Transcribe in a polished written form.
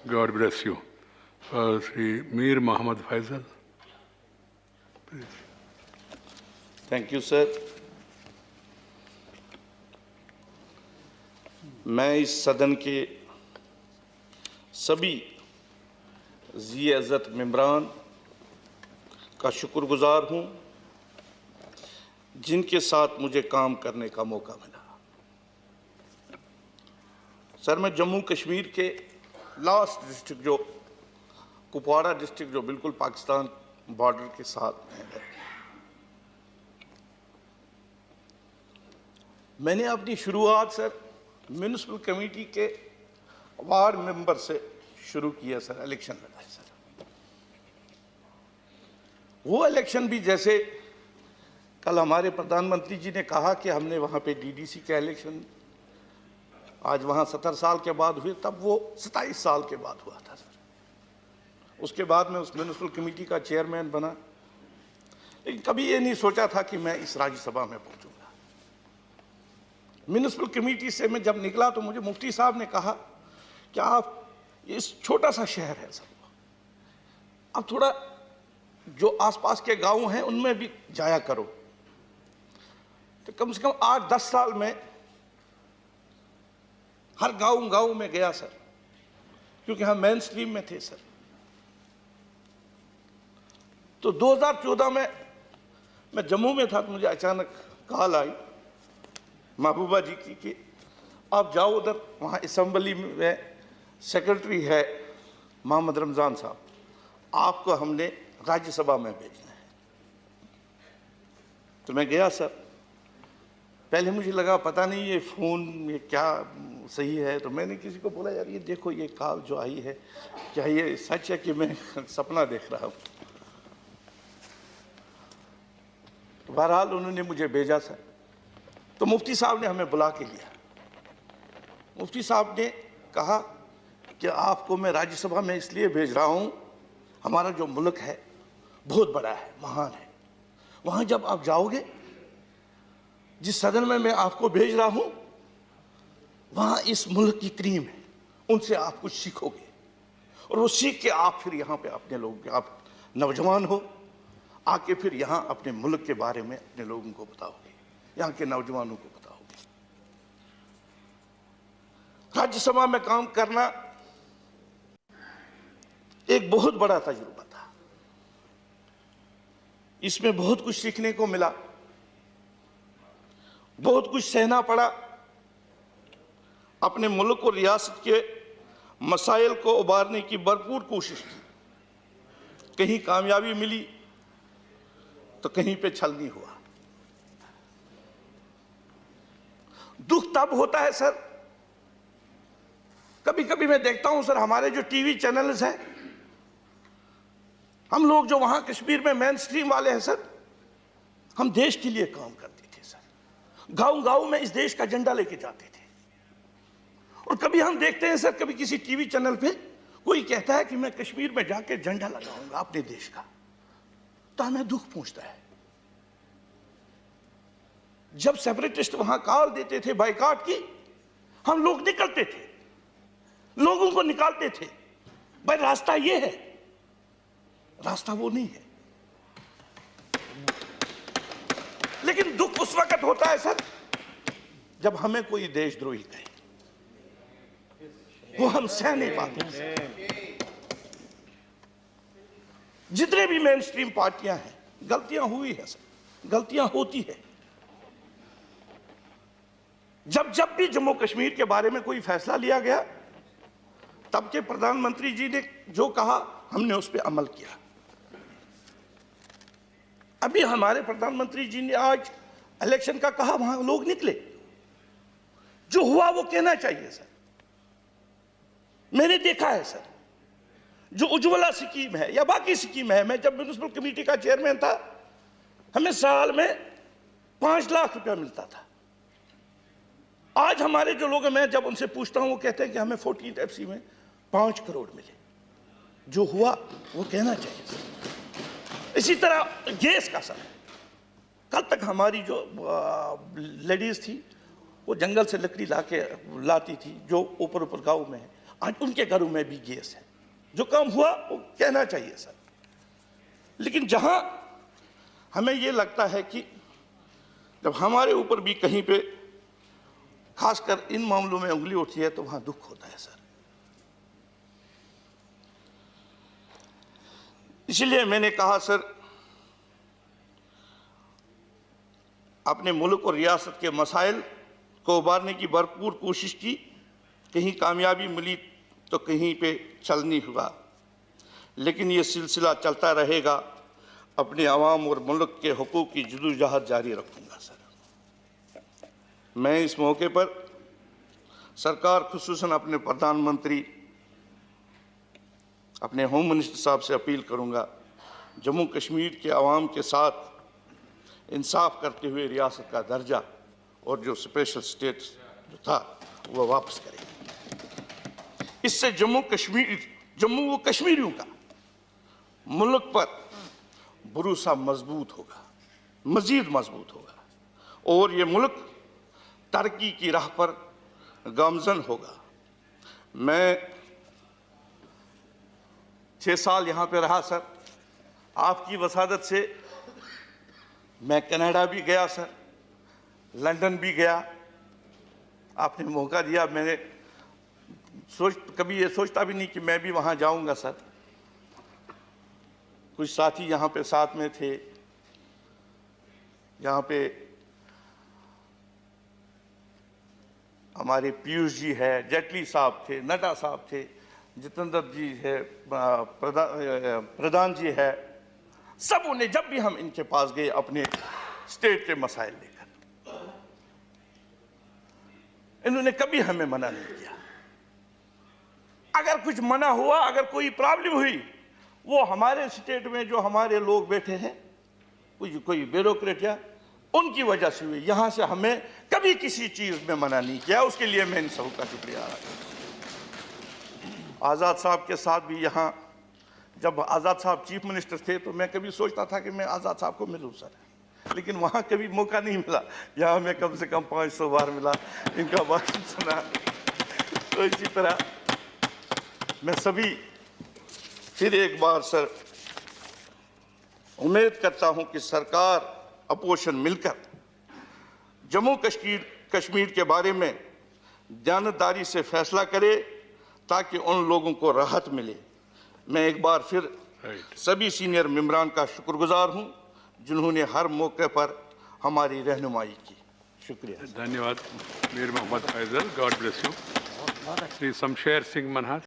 God bless you. Sri Mir Mohammad Faisal. Please. Thank you sir. मैं इस सदन के सभी ज़ी इज़्ज़त मेंबरान का शुक्रगुजार हूँ जिनके साथ मुझे काम करने का मौका मिला। सर, मैं जम्मू कश्मीर के लास्ट डिस्ट्रिक्ट जो कुपवाड़ा डिस्ट्रिक्ट जो बिल्कुल पाकिस्तान बॉर्डर के साथ है, मैंने अपनी शुरुआत सर म्यूनिसिपल कमेटी के वार्ड मेंबर से शुरू किया सर। इलेक्शन लड़ा सर। वो इलेक्शन भी जैसे कल हमारे प्रधानमंत्री जी ने कहा कि हमने वहाँ पे डीडीसी का इलेक्शन आज वहाँ 70 साल के बाद हुए, तब वो 27 साल के बाद हुआ था सर। उसके बाद मैं उस म्यूनिसिपल कमेटी का चेयरमैन बना, लेकिन कभी ये नहीं सोचा था कि मैं इस राज्यसभा में पहुँचूंगा। म्यूनिसिपल कमेटी से मैं जब निकला तो मुझे मुफ्ती साहब ने कहा कि आप इस छोटा सा शहर है सर, अब थोड़ा जो आसपास के गांव हैं उनमें भी जाया करो। तो कम से कम 8-10 साल में हर गांव में गया सर, क्योंकि हम मेन स्ट्रीम में थे सर। तो 2014 में मैं जम्मू में था तो मुझे अचानक कॉल आई महबूबा जी की कि आप जाओ उधर, वहाँ असेंबली में सेक्रेटरी है मोहम्मद रमज़ान साहब, आपको हमने राज्यसभा में भेजना है। तो मैं गया सर। पहले मुझे लगा पता नहीं ये फ़ोन ये क्या सही है, तो मैंने किसी को बोला यार ये देखो ये कॉल जो आई है क्या ये सच है कि मैं सपना देख रहा हूँ। तो बहरहाल उन्होंने मुझे भेजा सर। तो मुफ्ती साहब ने हमें बुला के लिया। मुफ्ती साहब ने कहा कि आपको मैं राज्यसभा में इसलिए भेज रहा हूँ, हमारा जो मुल्क है बहुत बड़ा है, महान है। वहाँ जब आप जाओगे, जिस सदन में मैं आपको भेज रहा हूँ, वहाँ इस मुल्क की क्रीम है, उनसे आप कुछ सीखोगे और वो सीख के आप फिर यहाँ पे अपने लोगों, आप नौजवान हो, आके फिर यहाँ अपने मुल्क के बारे में अपने लोगों को बताओगे, यहाँ के नौजवानों को बताओगे। राज्यसभा में काम करना एक बहुत बड़ा तजुर्बा था। इसमें बहुत कुछ सीखने को मिला, बहुत कुछ सहना पड़ा। अपने मुल्क और रियासत के मसाइल को उबारने की भरपूर कोशिश की। कहीं कामयाबी मिली तो कहीं पे छल नहीं हुआ। दुख तब होता है सर, कभी कभी मैं देखता हूं सर हमारे जो टीवी चैनल्स हैं, हम लोग जो वहां कश्मीर में मेन स्ट्रीम वाले हैं सर, हम देश के लिए काम करते थे सर। गांव में इस देश का झंडा लेके जाते थे। और कभी हम देखते हैं सर, कभी किसी टीवी चैनल पे कोई कहता है कि मैं कश्मीर में जाके झंडा लगाऊंगा अपने देश का, तो हमें दुख पहुंचता है। जब सेपरेटिस्ट वहां कॉल देते थे बाइकआउट की, हम लोग निकलते थे, लोगों को निकालते थे, भाई रास्ता ये है, रास्ता वो नहीं है। लेकिन दुख उस वक्त होता है सर जब हमें कोई देशद्रोही कहे, वो हम सह नहीं पाते। जितने भी मेन स्ट्रीम पार्टियां हैं, गलतियां हुई है सर, गलतियां होती है। जब भी जम्मू कश्मीर के बारे में कोई फैसला लिया गया, तब के प्रधानमंत्री जी ने जो कहा हमने उस पर अमल किया। अभी हमारे प्रधानमंत्री जी ने आज इलेक्शन का कहा, वहां लोग निकले, जो हुआ वो कहना चाहिए सर। मैंने देखा है सर, जो उज्ज्वला स्कीम है या बाकी स्कीम है, मैं जब म्यूनिसिपल कमेटी का चेयरमैन था, हमें साल में 5 लाख रुपया मिलता था। आज हमारे जो लोग हैं, मैं जब उनसे पूछता हूं, वो कहते हैं कि हमें 14th FC में 5 करोड़ मिले। जो हुआ वो कहना चाहिए सर। इसी तरह गैस का सर, कल तक हमारी जो लेडीज थी वो जंगल से लकड़ी लाती थी जो ऊपर गांव में है। आज उनके घरों में भी गैस है। जो काम हुआ वो कहना चाहिए सर, लेकिन जहां हमें ये लगता है कि जब हमारे ऊपर भी कहीं पे खासकर इन मामलों में उंगली उठी है तो वहां दुख होता है सर। इसलिए मैंने कहा सर, अपने मुल्क और रियासत के मसाइल को उबारने की भरपूर कोशिश की। कहीं कामयाबी मिली तो कहीं पे चल नहीं हुआ, लेकिन ये सिलसिला चलता रहेगा। अपने आवाम और मुल्क के हुकूक की जदोजहद जारी रखूंगा सर। मैं इस मौके पर सरकार, खुसूसन अपने प्रधानमंत्री, अपने होम मिनिस्टर साहब से अपील करूंगा, जम्मू कश्मीर के आवाम के साथ इंसाफ करते हुए रियासत का दर्जा और जो स्पेशल स्टेटस जो था वह वापस करें। इससे जम्मू व कश्मीरियों का मुल्क पर भरोसा मजबूत होगा, मजीद मजबूत होगा, और ये मुल्क तरक्की की राह पर गामजन होगा। मैं 6 साल यहाँ पे रहा सर। आपकी वसादत से मैं कनाडा भी गया सर, लंदन भी गया। आपने मौका दिया, मैंने कभी ये सोचता भी नहीं कि मैं भी वहाँ जाऊँगा सर। कुछ साथी यहाँ पे साथ में थे, यहाँ पे हमारे पीयूष जी है, जेटली साहब थे, नड्डा साहब थे, जितेंद्र जी है, प्रधान जी है। सब उन्हें, जब भी हम इनके पास गए अपने स्टेट के मसाइल लेकर, इन्होंने कभी हमें मना नहीं किया। अगर कुछ मना हुआ, अगर कोई प्रॉब्लम हुई, वो हमारे स्टेट में जो हमारे लोग बैठे हैं, कोई ब्यूरोक्रेट या उनकी वजह से हुई। यहां से हमें कभी किसी चीज में मना नहीं किया। उसके लिए मैं इन सबका शुक्रिया अदा करता हूं। आज़ाद साहब के साथ भी यहाँ, जब आज़ाद साहब चीफ मिनिस्टर थे तो मैं कभी सोचता था कि मैं आज़ाद साहब को मिलूं सर, लेकिन वहाँ कभी मौका नहीं मिला। यहाँ मैं कम से कम 500 बार मिला, इनका भाषण सुना। तो इसी तरह मैं सभी फिर एक बार सर उम्मीद करता हूँ कि सरकार अपोजिशन मिलकर जम्मू कश्मीर के बारे में जानदारी से फैसला करे, ताकि उन लोगों को राहत मिले। मैं एक बार फिर सभी सीनियर मेंबरान का शुक्रगुजार हूं, जिन्होंने हर मौके पर हमारी रहनुमाई की। शुक्रिया। धन्यवाद Mir Mohammad Faisal, God bless you. Shri Shamsher Singh Manhas.